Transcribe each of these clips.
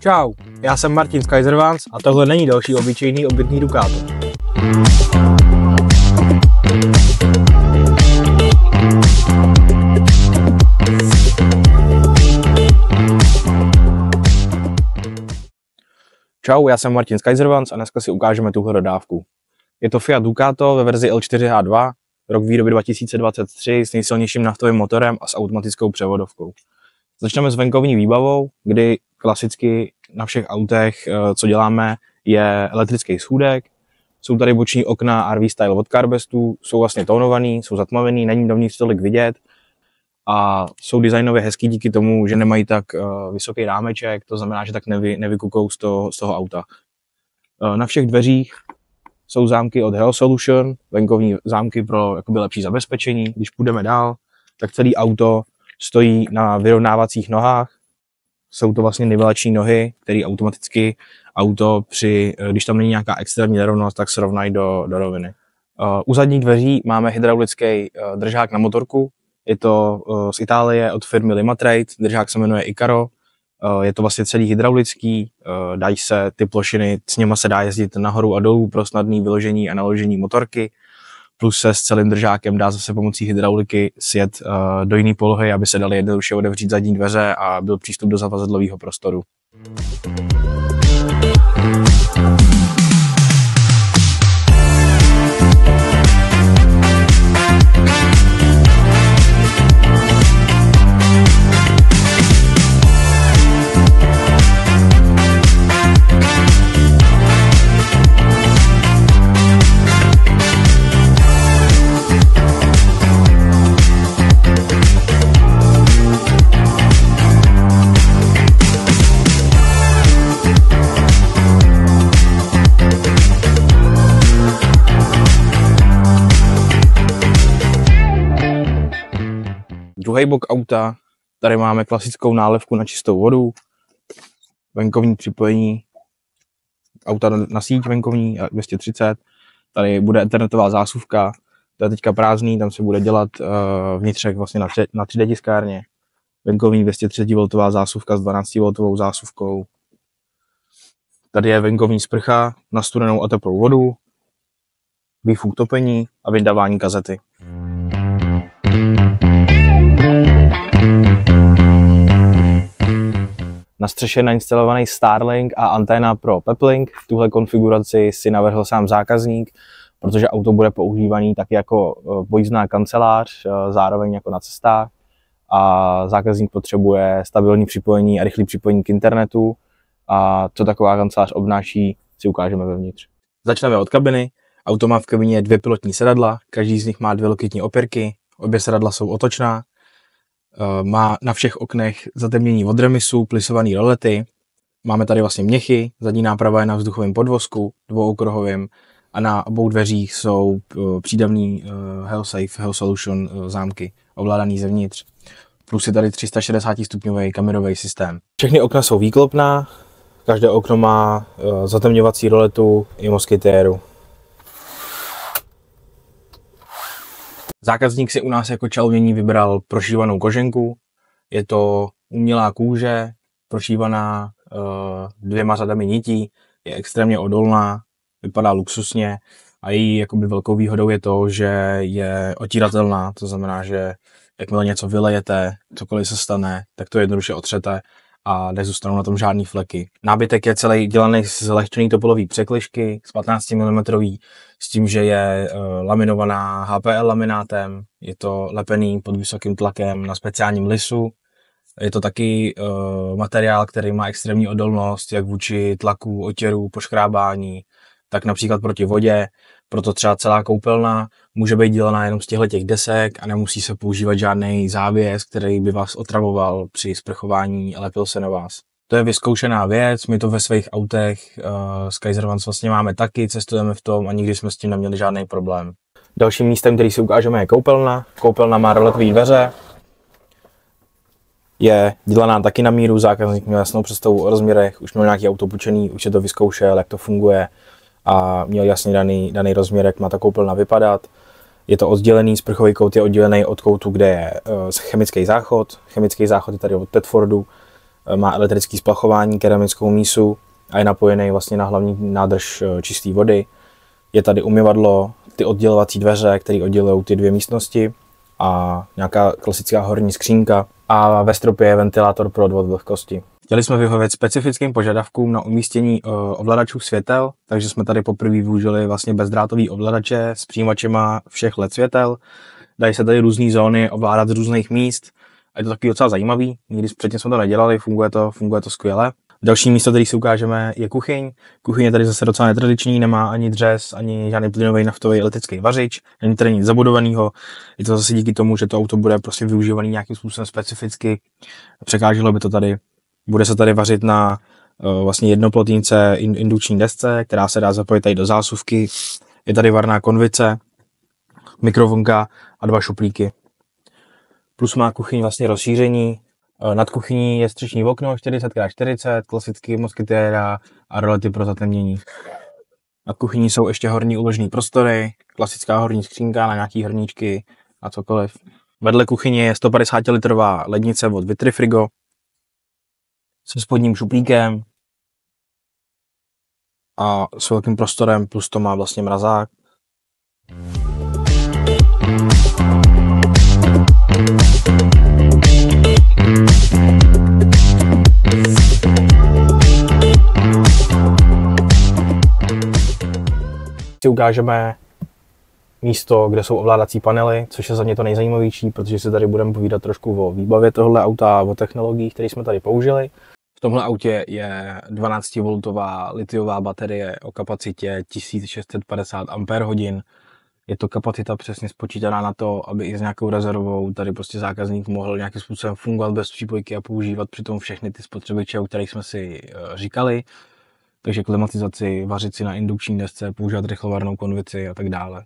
Čau, já jsem Martin z Kaiservans a tohle není další obyčejný obytný Ducato. Čau, já jsem Martin z Kaiservans a dneska si ukážeme tuhle dodávku. Je to Fiat Ducato ve verzi L4H2, rok výroby 2023 s nejsilnějším naftovým motorem a s automatickou převodovkou. Začneme s venkovní výbavou, kdy klasicky na všech autech, co děláme, je elektrický schůdek. Jsou tady boční okna RV Style od Carbestu, jsou vlastně tónovaný, jsou zatmavený, není dovnitř tolik vidět a jsou designově hezký díky tomu, že nemají tak vysoký rámeček, to znamená, že tak nevykukou z toho auta. Na všech dveřích jsou zámky od Hell Solution, venkovní zámky pro jakoby lepší zabezpečení. Když půjdeme dál, tak celý auto stojí na vyrovnávacích nohách. Jsou to vlastně nivelační nohy, které automaticky auto když tam není nějaká extrémní nerovnost, tak se rovnají do roviny. U zadních dveří máme hydraulický držák na motorku. Je to z Itálie od firmy Limatrade, držák se jmenuje Icaro. Je to vlastně celý hydraulický, dají se ty plošiny, s něma se dá jezdit nahoru a dolů pro snadné vyložení a naložení motorky. Plus se s celým držákem dá zase pomocí hydrauliky sjet do jiné polohy, aby se daly jednoduše otevřít zadní dveře a byl přístup do zavazadlového prostoru. Druhý bok auta, tady máme klasickou nálevku na čistou vodu, venkovní připojení, auta na síť venkovní 230, tady bude internetová zásuvka, to je teďka prázdný, tam se bude dělat vnitřek vlastně na 3D tiskárně, venkovní 230V zásuvka s 12V zásuvkou, tady je venkovní sprcha na studenou a teplou vodu, výfuk topení a vydávání kazety. Na střeše je nainstalovaný Starlink a anténa pro Peplink. Tuhle konfiguraci si navrhl sám zákazník, protože auto bude používaný taky jako pojízdná kancelář, zároveň jako na cestách. A zákazník potřebuje stabilní připojení a rychlé připojení k internetu. A co taková kancelář obnáší, si ukážeme vevnitř. Začneme od kabiny. Auto má v kabině 2 pilotní sedadla, každý z nich má 2 lokitní opěrky, obě sedadla jsou otočná. Má na všech oknech zatemnění od remisu, plisované rolety. Máme tady vlastně měchy, zadní náprava je na vzduchovém podvozku, dvouokruhovým a na obou dveřích jsou přídavný Hell Solution zámky, ovládaný zevnitř. Plus je tady 360 stupňový kamerový systém. Všechny okna jsou výklopná, každé okno má zatemňovací roletu i moskytéru. Zákazník si u nás jako čalounění vybral prošívanou koženku. Je to umělá kůže, prošívaná 2 řadami nití, je extrémně odolná, vypadá luxusně a její jakoby velkou výhodou je to, že je otíratelná, to znamená, že jakmile něco vylejete, cokoliv se stane, tak to jednoduše otřete a nezůstanou na tom žádný fleky. Nábytek je celý dělaný z lehčený topolový překližky, z 15 mm, s tím, že je laminovaná HPL laminátem, je to lepený pod vysokým tlakem na speciálním lisu. Je to taky materiál, který má extrémní odolnost, jak vůči tlaku, otěru, poškrábání, tak například proti vodě. Proto třeba celá koupelna může být dělaná jenom z těchto desek a nemusí se používat žádný závěs, který by vás otravoval při sprchování a lepil se na vás. To je vyzkoušená věc, my to ve svých autech z Kaiservans vlastně máme taky, cestujeme v tom a nikdy jsme s tím neměli žádný problém. Dalším místem, který si ukážeme, je koupelna. Koupelna má roletové dveře, je dělaná taky na míru, zákazník měl jasnou představu o rozměrech, už měl nějaký auto půjčený, už se to vyzkoušel, jak to funguje a měl jasně daný rozměr, jak má ta koupelna vypadat. Je to oddělený, sprchový kout je oddělený od koutu, kde je chemický záchod. Chemický záchod je tady od Tedfordu má elektrické splachování, keramickou mísu a je napojený vlastně na hlavní nádrž čisté vody. Je tady umyvadlo, ty oddělovací dveře, které oddělují ty dvě místnosti a nějaká klasická horní skřínka a ve stropě je ventilátor pro odvod vlhkosti. Chtěli jsme vyhovět specifickým požadavkům na umístění ovladačů světel, takže jsme tady poprvé využili vlastně bezdrátový ovladače s přijímačema všech LED světel. Dají se tady různé zóny ovládat z různých míst a je to taky docela zajímavý. Nikdy předtím jsme to nedělali, funguje to skvěle. Další místo, který si ukážeme, je kuchyň. Kuchyň je tady zase docela netradiční, nemá ani dřez, ani žádný plynový, naftový, elektrický vařič, není tady nic zabudovaného. Je to zase díky tomu, že to auto bude prostě využívaný nějakým způsobem specificky. Překáželo by to tady. Bude se tady vařit na vlastně jednoplotínce indukční desce, která se dá zapojit tady do zásuvky. Je tady varná konvice, mikrovlnka a 2 šuplíky. Plus má kuchyň vlastně rozšíření. Nad kuchyní je střešní okno 40x40, klasický moskytéra a rolety pro zatemnění. Nad kuchyní jsou ještě horní úložní prostory, klasická horní skřínka na nějaký hrníčky a cokoliv. Vedle kuchyně je 150-litrová lednice od Vitrifrigo se spodním šuplíkem a s velkým prostorem, plus to má vlastně mrazák. Si ukážeme místo, kde jsou ovládací panely, což je za mě to nejzajímavější, protože si tady budeme povídat trošku o výbavě tohle auta a o technologiích, které jsme tady použili. V tomhle autě je 12V litiová baterie o kapacitě 1650 Ah. Je to kapacita přesně spočítaná na to, aby i s nějakou rezervou tady prostě zákazník mohl nějakým způsobem fungovat bez přípojky a používat přitom všechny ty spotřebiče, o kterých jsme si říkali. Takže klimatizaci, vařit si na indukční desce, používat rychlovarnou konvici a tak dále.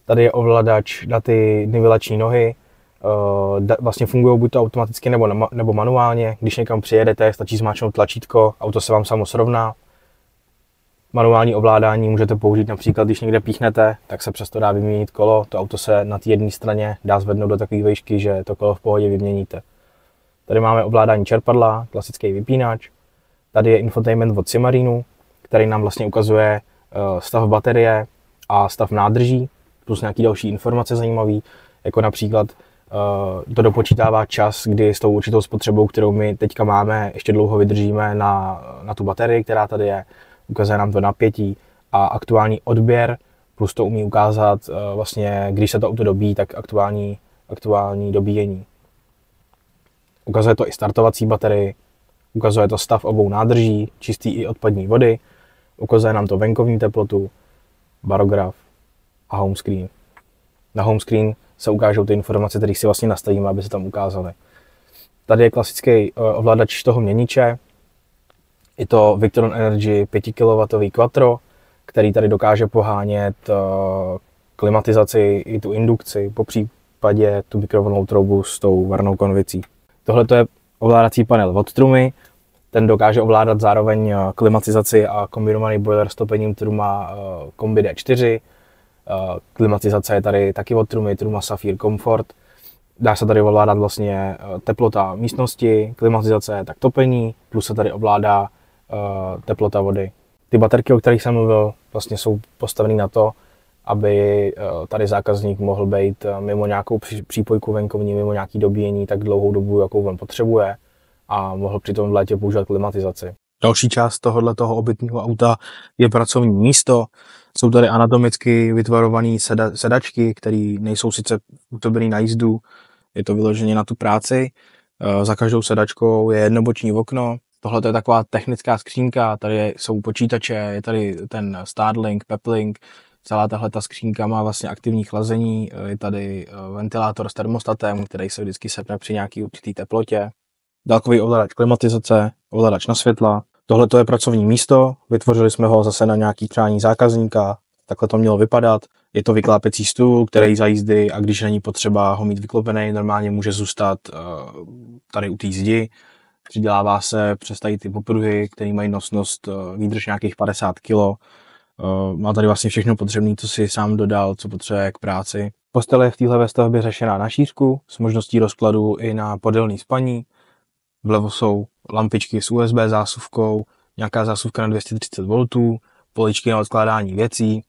Tady je ovladač na ty nivelační nohy. Vlastně fungují buď to automaticky nebo manuálně. Když někam přijedete, stačí zmáčknout tlačítko, auto se vám samo srovná. Manuální ovládání můžete použít například, když někde píchnete, tak se přesto dá vyměnit kolo. To auto se na té jedné straně dá zvednout do takové výšky, že to kolo v pohodě vyměníte. Tady máme ovládání čerpadla, klasický vypínač. Tady je infotainment od Simarinu, který nám vlastně ukazuje stav baterie a stav nádrží, plus nějaký další informace zajímavé, jako například to dopočítává čas, kdy s tou určitou spotřebou, kterou my teďka máme, ještě dlouho vydržíme na tu baterii, která tady je. Ukazuje nám to napětí a aktuální odběr, plus to umí ukázat vlastně, když se to auto dobíjí, tak aktuální dobíjení. Ukazuje to i startovací baterii, ukazuje to stav obou nádrží, čistý i odpadní vody, ukazuje nám to venkovní teplotu, barograf a home screen. Na home screen se ukážou ty informace, které si vlastně nastavíme, aby se tam ukázaly. Tady je klasický ovladač toho měniče. Je to Victron Energy 5 kW Quattro, který tady dokáže pohánět klimatizaci i tu indukci, po případě tu mikrovlnnou troubu s tou varnou konvicí. Tohle je ovládací panel od Trumy, ten dokáže ovládat zároveň klimatizaci a kombinovaný boiler s topením Truma Kombi D4. Klimatizace je tady taky od Trumy, Truma Sapphire Comfort. Dá se tady ovládat vlastně teplota místnosti, klimatizace, tak topení, plus se tady ovládá teplota vody. Ty baterky, o kterých jsem mluvil, vlastně jsou postavené na to, aby tady zákazník mohl být mimo nějakou přípojku venkovní, mimo nějaký dobíjení tak dlouhou dobu, jakou on potřebuje a mohl přitom v létě používat klimatizaci. Další část toho obytného auta je pracovní místo. Jsou tady anatomicky vytvarované sedačky, které nejsou sice utopené na jízdu, je to vyloženě na tu práci. Za každou sedačkou je jednoboční okno. Tohle je taková technická skřínka, tady jsou počítače, je tady ten Starlink, Peplink. Celá tahle skřínka má vlastně aktivní chlazení, je tady ventilátor s termostatem, který se vždycky sepne při nějaký určitý teplotě. Dálkový ovladač klimatizace, ovladač na světla. Tohle je pracovní místo, vytvořili jsme ho zase na nějaký přání zákazníka, takhle to mělo vypadat. Je to vyklápěcí stůl, který za jízdy a když není potřeba ho mít vyklopený, normálně může zůstat tady u té zdi. Přidělává se přes tady ty popruhy, které mají nosnost výdrž nějakých 50 kg. Má tady vlastně všechno potřebné, co si sám dodal, co potřebuje k práci. Postel je v téhle stavbě řešená na šířku s možností rozkladu i na podélný spaní. Vlevo jsou lampičky s USB zásuvkou, nějaká zásuvka na 230 V, poličky na odkládání věcí,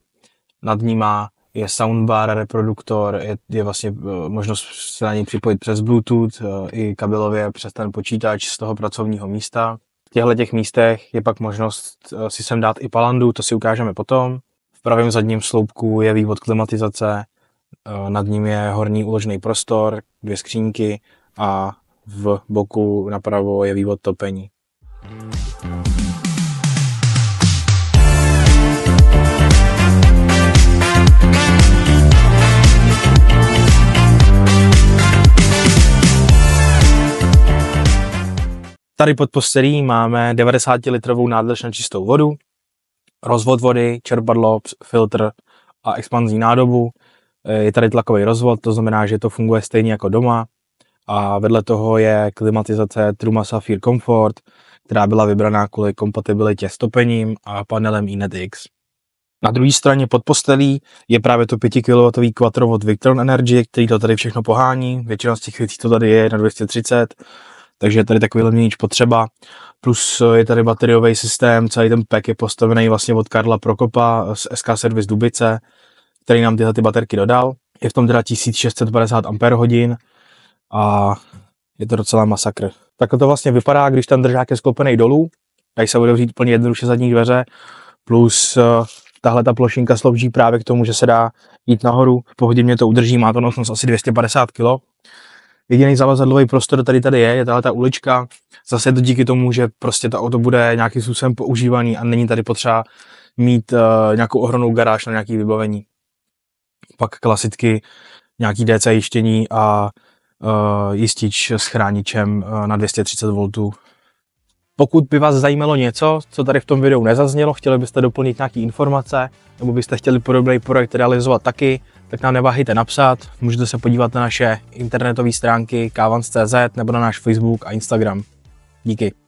nad nima je soundbar, reproduktor, je vlastně možnost se na něj připojit přes Bluetooth i kabelově přes ten počítač z toho pracovního místa. V těchto místech je pak možnost si sem dát i palandu, to si ukážeme potom. V pravém zadním sloupku je vývod klimatizace, nad ním je horní úložný prostor, 2 skřínky a v boku napravo je vývod topení. Tady pod postelí máme 90-litrovou nádrž na čistou vodu, rozvod vody, čerpadlo, filtr a expanzní nádobu. Je tady tlakový rozvod, to znamená, že to funguje stejně jako doma. A vedle toho je klimatizace Truma Sapphire Comfort, která byla vybraná kvůli kompatibilitě s topením a panelem iNetX. Na druhé straně pod postelí je právě to 5 kW Quattro od Victron Energy, který to tady všechno pohání. Většina z těch věcí to tady je na 230, takže je tady takovýhle měnič potřeba. Plus je tady bateriový systém, celý ten pack je postavený vlastně od Karla Prokopa z SK Service Dubice, který nám tyhle baterky dodal. Je v tom teda 1650 Ah a je to docela masakr. Takhle to vlastně vypadá, když ten držák je sklopený dolů, tady se bude vzít úplně jednoduše zadní dveře, plus tahle ta plošinka slouží právě k tomu, že se dá jít nahoru, v pohodě mě to udrží, má to nosnost asi 250 kg. Jediný zavazadlový prostor tady je tahle ta ulička, zase je to díky tomu, že prostě to auto bude nějakým způsobem používaný a není tady potřeba mít nějakou ohromnou garáž na nějaké vybavení. Pak klasicky nějaký DC jištění a jistič s chráničem na 230 V. Pokud by vás zajímalo něco, co tady v tom videu nezaznělo, chtěli byste doplnit nějaké informace, nebo byste chtěli podobný projekt realizovat taky, tak nám neváhejte napsat. Můžete se podívat na naše internetové stránky kavans.cz nebo na náš Facebook a Instagram. Díky.